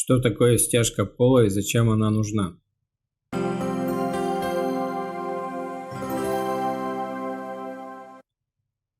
Что такое стяжка пола и зачем она нужна?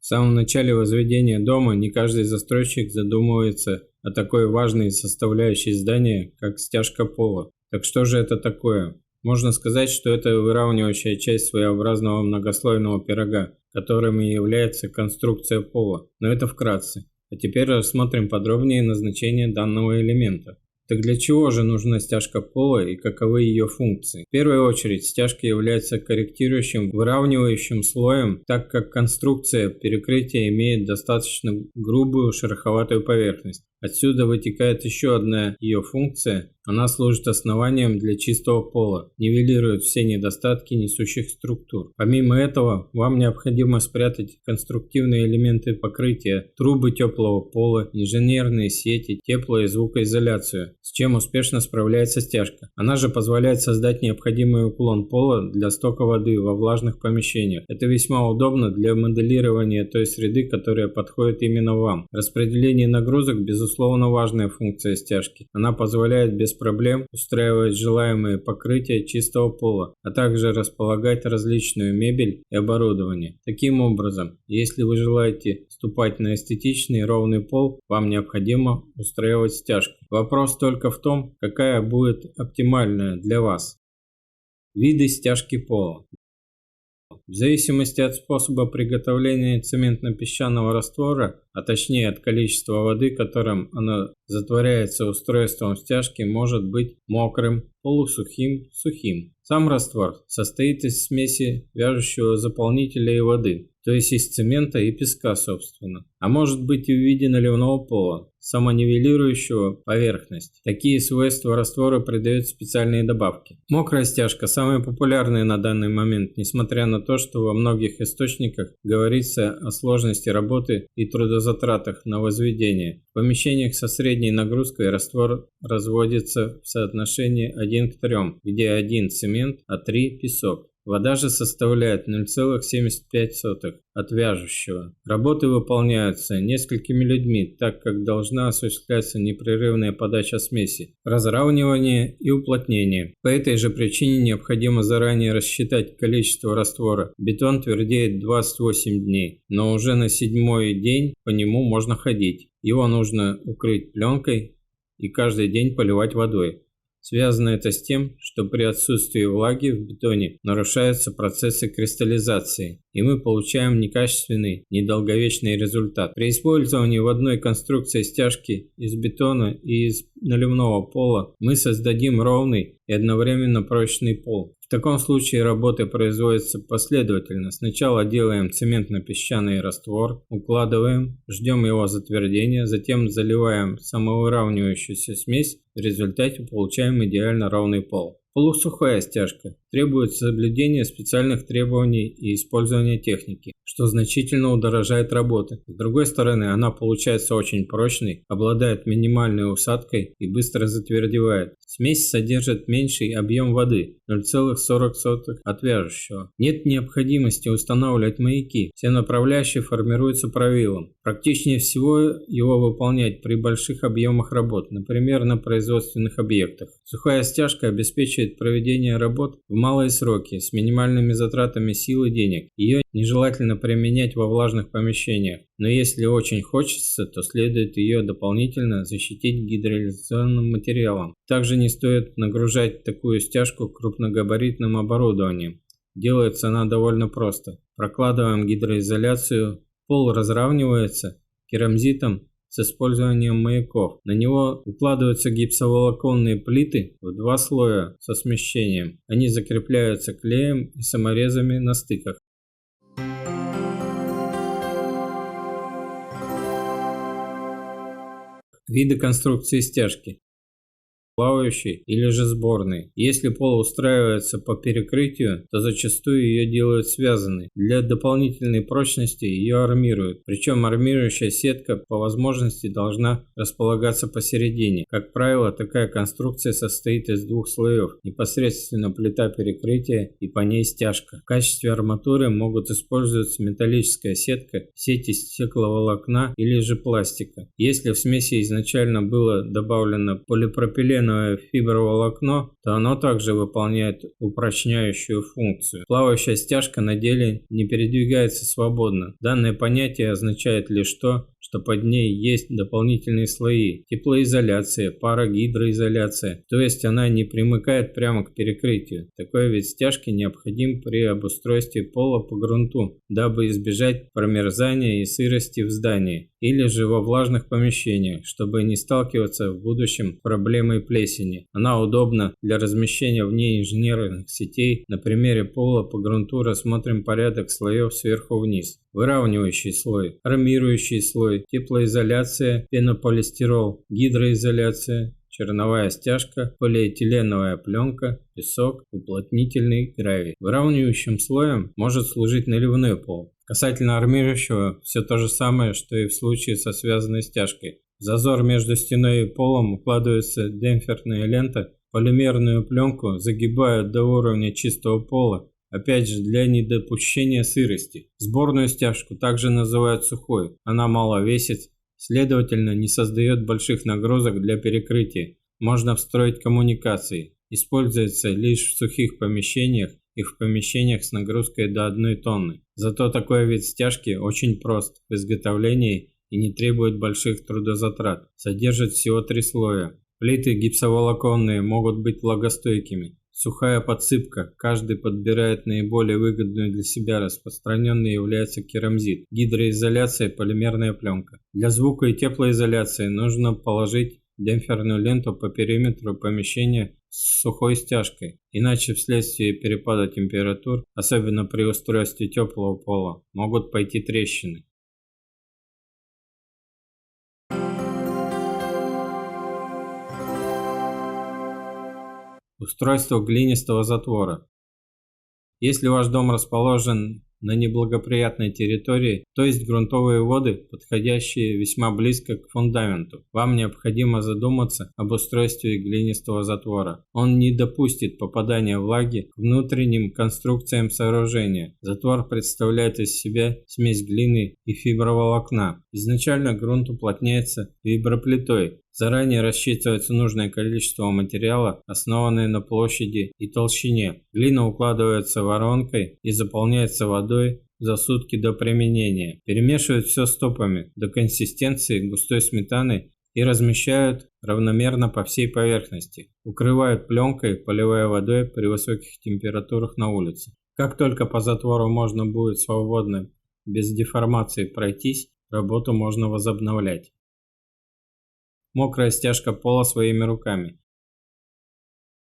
В самом начале возведения дома не каждый застройщик задумывается о такой важной составляющей здания, как стяжка пола. Так что же это такое? Можно сказать, что это выравнивающая часть своеобразного многослойного пирога, которым и является конструкция пола. Но это вкратце. А теперь рассмотрим подробнее назначение данного элемента. Так для чего же нужна стяжка пола и каковы ее функции? В первую очередь, стяжка является корректирующим, выравнивающим слоем, так как конструкция перекрытия имеет достаточно грубую шероховатую поверхность. Отсюда вытекает еще одна ее функция. Она служит основанием для чистого пола, нивелирует все недостатки несущих структур. Помимо этого, вам необходимо спрятать конструктивные элементы покрытия, трубы теплого пола, инженерные сети, тепло- и звукоизоляцию, с чем успешно справляется стяжка. Она же позволяет создать необходимый уклон пола для стока воды во влажных помещениях. Это весьма удобно для моделирования той среды, которая подходит именно вам. Распределение нагрузок – безусловно важная функция стяжки. Она позволяет без проблем устраивать желаемые покрытия чистого пола, а также располагать различную мебель и оборудование. Таким образом, если вы желаете ступать на эстетичный ровный пол, вам необходимо устраивать стяжку. Вопрос только в том, какая будет оптимальная для вас. Виды стяжки пола. В зависимости от способа приготовления цементно-песчаного раствора, а точнее от количества воды, которым оно затворяется устройством стяжки, может быть мокрым, полусухим, сухим. Сам раствор состоит из смеси вяжущего заполнителя и воды, то есть из цемента и песка, собственно. А может быть и в виде наливного пола, самонивелирующего поверхность. Такие свойства раствора придают специальные добавки. Мокрая стяжка самая популярная на данный момент, несмотря на то, что во многих источниках говорится о сложности работы и трудозатратах на возведение. В помещениях со средней нагрузкой раствор разводится в соотношении 1 к 3, где 1 цемент, а 3 песок. Вода же составляет 0,75 от вяжущего. Работы выполняются несколькими людьми, так как должна осуществляться непрерывная подача смеси, разравнивание и уплотнение. По этой же причине необходимо заранее рассчитать количество раствора. Бетон твердеет 28 дней, но уже на 7-й день по нему можно ходить. Его нужно укрыть пленкой и каждый день поливать водой. Связано это с тем, что при отсутствии влаги в бетоне нарушаются процессы кристаллизации, и мы получаем некачественный, недолговечный результат. При использовании в одной конструкции стяжки из бетона и из наливного пола мы создадим ровный и одновременно прочный пол. В таком случае работы производятся последовательно. Сначала делаем цементно-песчаный раствор, укладываем, ждем его затвердения, затем заливаем самовыравнивающуюся смесь, в результате получаем идеально ровный пол. Полусухая стяжка требует соблюдения специальных требований и использования техники, что значительно удорожает работы. С другой стороны, она получается очень прочной, обладает минимальной усадкой и быстро затвердевает. Смесь содержит меньший объем воды – 0,40 от вяжущего. Нет необходимости устанавливать маяки, все направляющие формируются правилом. Практичнее всего его выполнять при больших объемах работ, например, на производственных объектах. Сухая стяжка обеспечивает проведение работ в малые сроки, с минимальными затратами сил и денег. Ее нежелательно применять во влажных помещениях, но если очень хочется, то следует ее дополнительно защитить гидроизоляционным материалом. Также не стоит нагружать такую стяжку крупногабаритным оборудованием. Делается она довольно просто. Прокладываем гидроизоляцию, пол разравнивается керамзитом с использованием маяков. На него укладываются гипсоволоконные плиты в 2 слоя со смещением. Они закрепляются клеем и саморезами на стыках. Виды конструкции стяжки. плавающей или же сборной. Если пол устраивается по перекрытию, то зачастую ее делают связанной. Для дополнительной прочности ее армируют. Причем армирующая сетка по возможности должна располагаться посередине. Как правило, такая конструкция состоит из двух слоев. Непосредственно плита перекрытия и по ней стяжка. В качестве арматуры могут использоваться металлическая сетка, сеть из стекловолокна или же пластика. Если в смеси изначально было добавлено полипропиленовое фиброволокно, то оно также выполняет упрочняющую функцию. Плавающая стяжка на деле не передвигается свободно. Данное понятие означает лишь то, что под ней есть дополнительные слои – теплоизоляция, парагидроизоляция, то есть она не примыкает прямо к перекрытию. Такой вид стяжки необходим при обустройстве пола по грунту, дабы избежать промерзания и сырости в здании, или же во влажных помещениях, чтобы не сталкиваться в будущем с проблемой плесени. Она удобна для размещения вне инженерных сетей. На примере пола по грунту рассмотрим порядок слоев сверху вниз. Выравнивающий слой, армирующий слой, теплоизоляция, пенополистирол, гидроизоляция, черновая стяжка, полиэтиленовая пленка, песок, уплотнительный гравий. Выравнивающим слоем может служить наливной пол. Касательно армирующего, все то же самое, что и в случае со связанной стяжкой. В зазор между стеной и полом укладывается демпферная лента, полимерную пленку загибают до уровня чистого пола, опять же для недопущения сырости. Сборную стяжку также называют сухой, она мало весит, следовательно не создает больших нагрузок для перекрытия. Можно встроить коммуникации, используется лишь в сухих помещениях и в помещениях с нагрузкой до 1 тонны. Зато такой вид стяжки очень прост в изготовлении и не требует больших трудозатрат. Содержит всего 3 слоя. Плиты гипсоволоконные могут быть влагостойкими. Сухая подсыпка, каждый подбирает наиболее выгодную для себя, распространенной является керамзит. Гидроизоляция, полимерная пленка. Для звука и теплоизоляции нужно положить демпферную ленту по периметру помещения с сухой стяжкой, иначе вследствие перепада температур, особенно при устройстве теплого пола, могут пойти трещины. Устройство глинистого затвора. Если ваш дом расположен на неблагоприятной территории, то есть грунтовые воды, подходящие весьма близко к фундаменту, вам необходимо задуматься об устройстве глинистого затвора. Он не допустит попадания влаги к внутренним конструкциям сооружения. Затвор представляет из себя смесь глины и фиброволокна. Изначально грунт уплотняется виброплитой. Заранее рассчитывается нужное количество материала, основанное на площади и толщине. Глина укладывается воронкой и заполняется водой за сутки до применения. Перемешивают все стопами до консистенции густой сметаны и размещают равномерно по всей поверхности. Укрывают пленкой, поливая водой при высоких температурах на улице. Как только по затвору можно будет свободно, без деформации пройтись, работу можно возобновлять. Мокрая стяжка пола своими руками.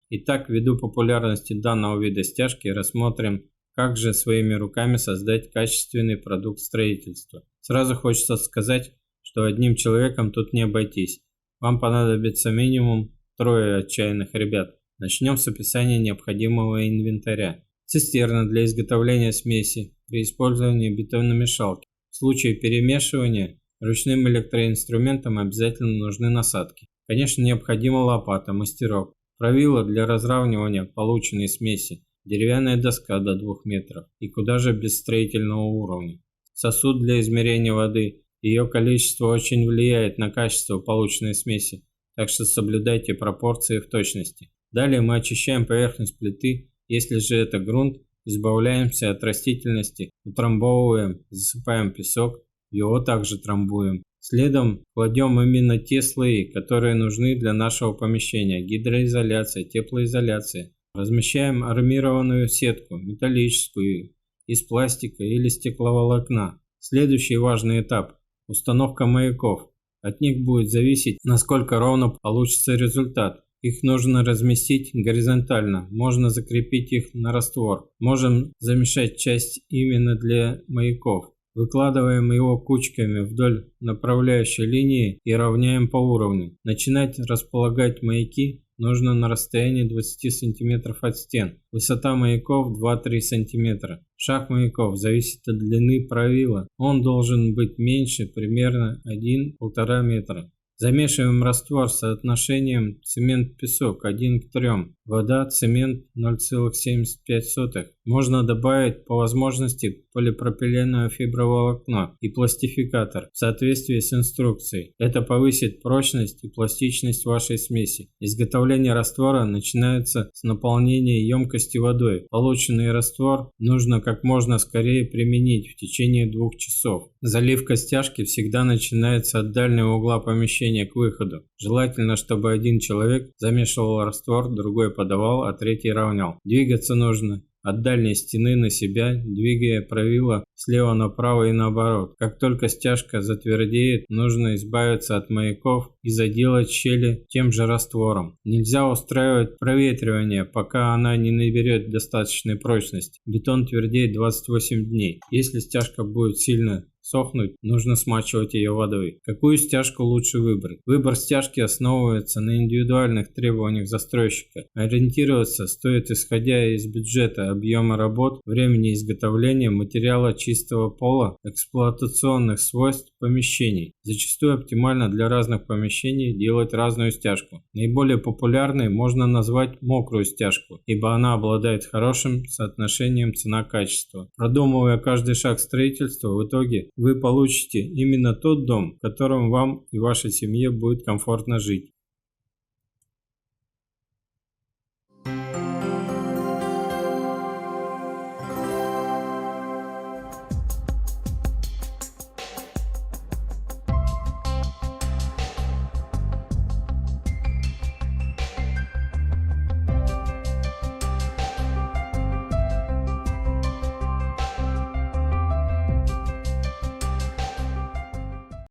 Итак, ввиду популярности данного вида стяжки, рассмотрим, как же своими руками создать качественный продукт строительства. Сразу хочется сказать, что одним человеком тут не обойтись. Вам понадобится минимум 3 отчаянных ребят. Начнем с описания необходимого инвентаря. Цистерна для изготовления смеси при использовании бетономешалки. В случае перемешивания ручным электроинструментом обязательно нужны насадки. Конечно, необходима лопата, мастерок, правило для разравнивания полученной смеси, деревянная доска до 2 метров и куда же без строительного уровня. Сосуд для измерения воды, ее количество очень влияет на качество полученной смеси, так что соблюдайте пропорции в точности. Далее мы очищаем поверхность плиты, если же это грунт, избавляемся от растительности, утрамбовываем, засыпаем песок, его также трамбуем. Следом кладем именно те слои, которые нужны для нашего помещения: гидроизоляция, теплоизоляция. Размещаем армированную сетку, металлическую, из пластика или стекловолокна. Следующий важный этап – установка маяков. От них будет зависеть, насколько ровно получится результат. Их нужно разместить горизонтально, можно закрепить их на раствор. Можем замешать часть именно для маяков. Выкладываем его кучками вдоль направляющей линии и равняем по уровню. Начинать располагать маяки нужно на расстоянии 20 см от стен. Высота маяков 2-3 см. Шаг маяков зависит от длины правила. Он должен быть меньше примерно 1-1,5 метра. Замешиваем раствор с соотношением цемент-песок 1 к 3, вода, цемент 0,75. Можно добавить по возможности полипропиленовое фиброволокно и пластификатор в соответствии с инструкцией. Это повысит прочность и пластичность вашей смеси. Изготовление раствора начинается с наполнения емкости водой. Полученный раствор нужно как можно скорее применить в течение 2 часов. Заливка стяжки всегда начинается от дальнего угла помещения к выходу. Желательно, чтобы один человек замешивал раствор, другой подавал, а третий равнял. Двигаться нужно от дальней стены на себя, двигая правило слева направо и наоборот. Как только стяжка затвердеет, нужно избавиться от маяков и заделать щели тем же раствором. Нельзя устраивать проветривание, пока она не наберет достаточной прочности. Бетон твердеет 28 дней. Если стяжка будет сильно сохнуть, нужно смачивать ее водой. Какую стяжку лучше выбрать? Выбор стяжки основывается на индивидуальных требованиях застройщика. Ориентироваться стоит исходя из бюджета, объема работ, времени изготовления, материала чистого пола, эксплуатационных свойств помещений. Зачастую оптимально для разных помещений делать разную стяжку. Наиболее популярной можно назвать мокрую стяжку, ибо она обладает хорошим соотношением цена-качество. Продумывая каждый шаг строительства, в итоге вы получите именно тот дом, в котором вам и вашей семье будет комфортно жить.